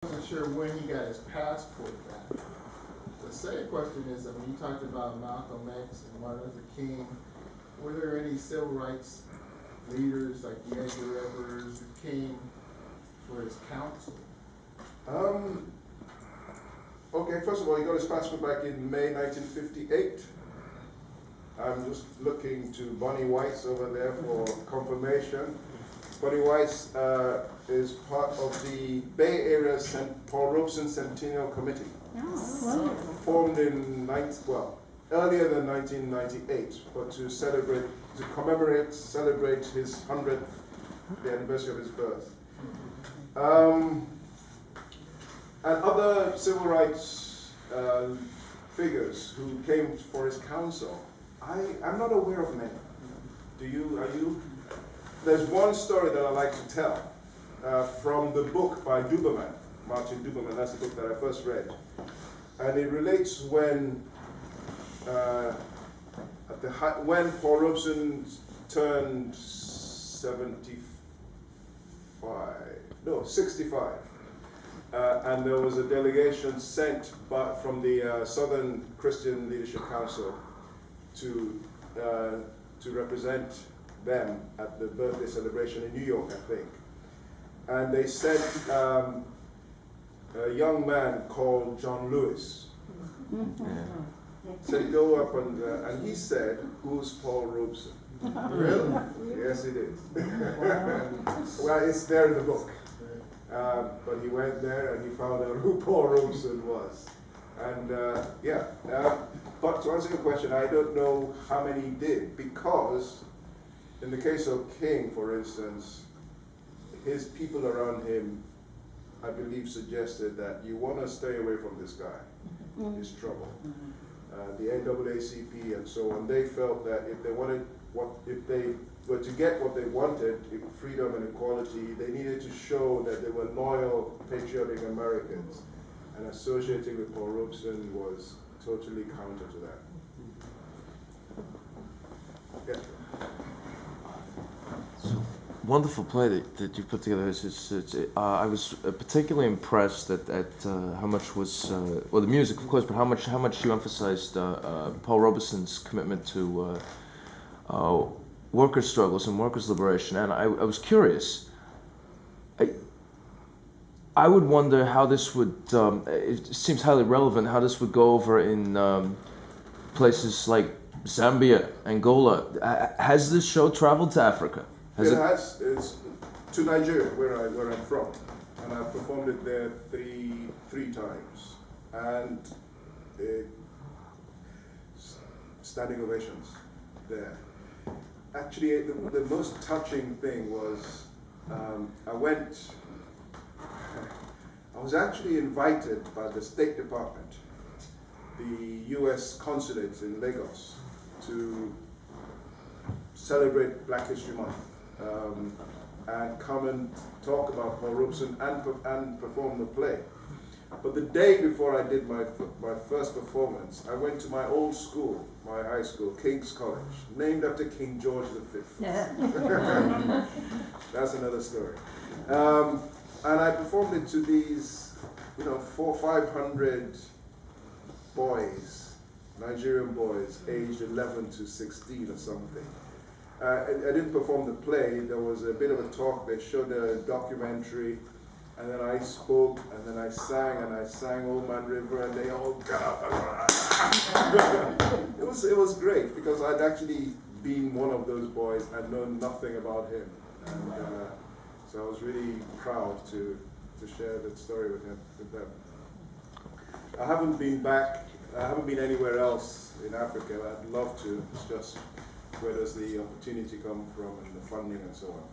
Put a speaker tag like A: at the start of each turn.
A: wasn't sure when he got his passport back. The second question is, I mean, you talked about Malcolm X and Martin Luther King. Were there any civil rights leaders like the Edgar Evers who came for his counsel?
B: Um, okay, first of all, he got his passport back in May 1958. I'm just looking to Bonnie Weiss over there for confirmation. Bonnie Weiss is part of the Bay Area Paul Robeson Centennial Committee, formed in earlier than 1998, but to celebrate his 100th, the anniversary of his birth. And other civil rights figures who came for his counsel, I'm not aware of many. Are you? There's one story that I like to tell from the book by Duberman, Martin Duberman. That's the book that I first read. And it relates when when Paul Robeson turned 65. And there was a delegation sent from the Southern Christian Leadership Council to represent them at the birthday celebration in New York, I think. And they sent a young man called John Lewis. Said, go up and he said, who's Paul Robeson?
A: Really?
B: Yes, he did. Well, it's there in the book. But he went there and he found out who Paul Robeson was. And but to answer your question, I don't know how many did, because in the case of King, for instance, his people around him, I believe, suggested that you want to stay away from this guy. He's trouble. The NAACP and so on, they felt that if they were to get what they wanted, freedom and equality, they needed to show that they were loyal, patriotic Americans. And associating with Paul Robeson was totally counter to that. Yeah.
C: Wonderful play that you put together. I was particularly impressed at how much was the music, of course, but how much you emphasized Paul Robeson's commitment to workers' struggles and workers' liberation. And I was curious. I would wonder how this would. It seems highly relevant how this would go over in places like Zambia, Angola. Has this show traveled to Africa?
B: It's to Nigeria, where I'm from, and I've performed it there three times, and standing ovations there. Actually, the most touching thing was I was actually invited by the State Department, the U.S. consulate in Lagos, to celebrate Black History Month. And come and talk about Paul Robeson and perform the play. But the day before I did my first performance, I went to my old school, my high school, King's College, named after King George V. That's another story. And I performed it to these, 500 boys, Nigerian boys, aged 11 to 16 or something. I didn't perform the play. There was a bit of a talk. They showed a documentary, and then I spoke, and then I sang Old Man River, and they all got up. It was great, because I'd actually been one of those boys and known nothing about him. And so I was really proud to share that story with them. I haven't been anywhere else in Africa. I'd love to. It's just, where does the opportunity come from and the funding and so on.